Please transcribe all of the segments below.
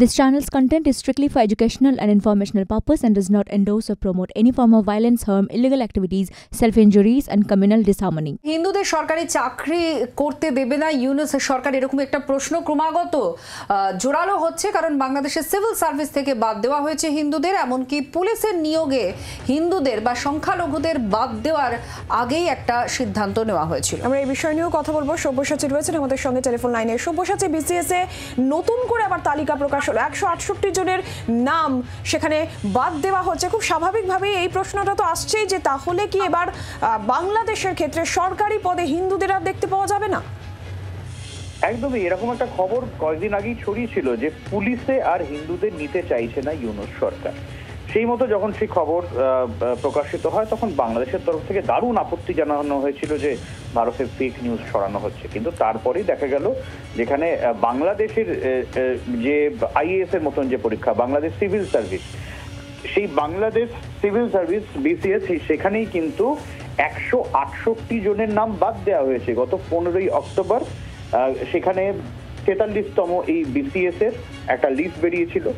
This channel's content is strictly for educational and informational purpose and does not endorse or promote any form of violence, harm, illegal activities, self-injuries and communal disharmony. হিন্দুদের সরকারি চাকরি করতে দেবে না ইউনূস সরকার, এরকম একটা প্রশ্ন ক্রমাগত জোরালো হচ্ছে, কারণ বাংলাদেশের সিভিল সার্ভিস থেকে বাদ দেওয়া হয়েছে হিন্দুদের, এমনকি পুলিশের নিয়োগে হিন্দুদের বা সংখ্যালঘুদের বাদ দেওয়ার আগেই একটা সিদ্ধান্ত নেওয়া হয়েছিল। আমরা এই বিষয় নিয়েও কথা বলবো। সব্যসাচী রয়েছেন আমাদের সঙ্গে টেলিফোন লাইনে। সব্যসাচী, বিসিএস এ নতুন করে আবার তালিকা প্রকাশ হলো, 168 জনের নাম সেখানে বাদ দেওয়া হচ্ছে। খুব স্বাভাবিকভাবেই এই প্রশ্নটা তো আসছেই যে তাহলে কি এবার বাংলাদেশের ক্ষেত্রে সরকারি পদে হিন্দুদের আর দেখতে পাওয়া যাবে না? একদমই এরকম একটা খবর কয়েকদিন আগেই ছড়িয়েছিল যে পুলিশে আর হিন্দুদের নিতে চাইছে না ইউনূস সরকার। সেই মতো যখন সেই খবর প্রকাশিত হয় তখন বাংলাদেশের তরফ থেকে দারুণ আপত্তি জানানো হয়েছিল যে ভারতের ফেক নিউজ ছড়ানো হচ্ছে। কিন্তু তারপরেই দেখা গেল যেখানে বাংলাদেশের যে আইএএস এর মতন যে পরীক্ষা, বাংলাদেশ সিভিল সার্ভিস, সেই বাংলাদেশ সিভিল সার্ভিস বিসিএস, সেখানেই কিন্তু 168 জনের নাম বাদ দেওয়া হয়েছে গত 15ই অক্টোবর। সেখানে 43তম এই বিসিএস এর একটা লিস্ট বেরিয়েছিল।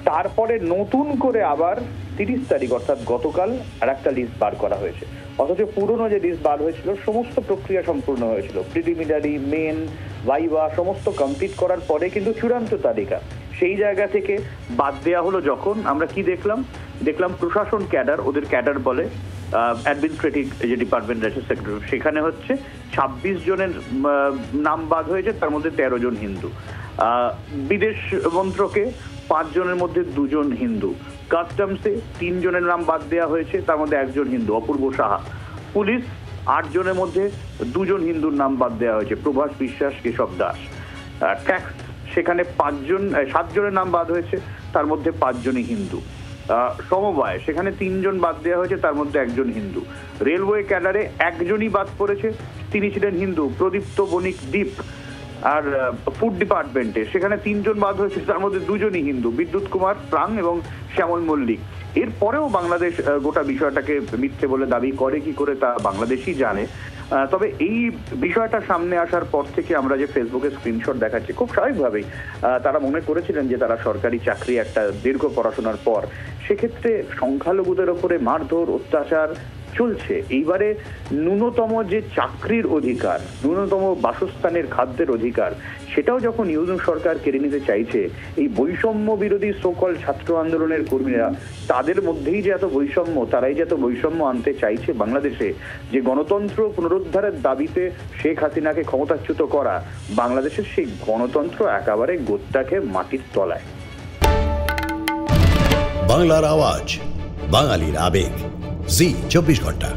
তারপরে নতুন করে আবার 30 তারিখ অর্থাৎ গতকাল আর একটা লিস্ট বার করা হয়েছে। অথচ পুরনো যে লিস্ট বার হয়েছিল সমস্ত প্রক্রিয়া সম্পূর্ণ হয়েছিল, প্রিলিমিনারি, মেন, ভাইভা সমস্ত কমপ্লিট করার পরে কিন্তু চূড়ান্ত তালিকা সেই জায়গা থেকে বাদ দেওয়া হলো। যখন আমরা কি দেখলাম প্রশাসন ক্যাডার, ওদের ক্যাডার বলে অ্যাডমিনিস্ট্রেটিভ যে ডিপার্টমেন্ট আছে সেক্রেটারি, সেখানে হচ্ছে 26 জনের নাম বাদ হয়েছে, তার মধ্যে 13 জন হিন্দু। বিদেশ মন্ত্রকে 5 জনের মধ্যে 2 জন হিন্দু। কাস্টমসে 3 জনের নাম বাদ দেওয়া হয়েছে, তার মধ্যে 1 জন হিন্দু, অপূর্ব সাহা। পুলিশ 8 জনের মধ্যে 2 জন হিন্দুর নাম বাদ দেওয়া হয়েছে, প্রভাস বিশ্বাস, কেশব দাস। ট্যাক্স সেখানে 7 জনের নাম বাদ হয়েছে, তার মধ্যে 5 জনই হিন্দু। সমবায় সেখানে 3 জন বাদ দেওয়া হয়েছে, তার মধ্যে 1 জন হিন্দু। রেলওয়ে ক্যাডারে 1 জনই বাদ পড়েছে, তিনি ছিলেন হিন্দু, প্রদীপ্ত বণিক দীপ। আর ফুড ডিপার্টমেন্টে সেখানে 3 জন বাদ হয়েছে, তার মধ্যে 2 জনই হিন্দু, বিদ্যুৎ কুমার প্রাং এবং শ্যামল মল্লিক। এরপরেও বাংলাদেশ গোটা বিষয়টাকে মিথ্যে বলে দাবি করে কি করে তা বাংলাদেশই জানে। তবে এই বিষয়টা সামনে আসার পর থেকে আমরা যে ফেসবুকে স্ক্রিনশট দেখাচ্ছি, খুব স্বাভাবিকভাবেই তারা মনে করেছিলেন যে তারা সরকারি চাকরি একটা দীর্ঘ পড়াশোনার পর, সেক্ষেত্রে সংখ্যালঘুদের ওপরে মারধর, অত্যাচার চলছে। এইবারে ন্যূনতম যে চাকরির অধিকার, ন্যূনতম বাসস্থানের, খাদ্যের অধিকার, সেটাও যখন ইউনূস সরকার কেড়ে নিতে চাইছে, এই বৈষম্য বিরোধী সকল ছাত্র আন্দোলনের কর্মীরা, তাদের মধ্যেই যে এত বৈষম্য, তারাই যে এত বৈষম্য আনতে চাইছে বাংলাদেশে, যে গণতন্ত্র পুনরুদ্ধারের দাবিতে শেখ হাসিনাকে ক্ষমতাচ্যুত করা, বাংলাদেশের সেই গণতন্ত্র একেবারে গোত্তাকে মাটির তলায়। বাংলার আওয়াজ, বাঙালির আবেগ, জি 24 ঘন্টা।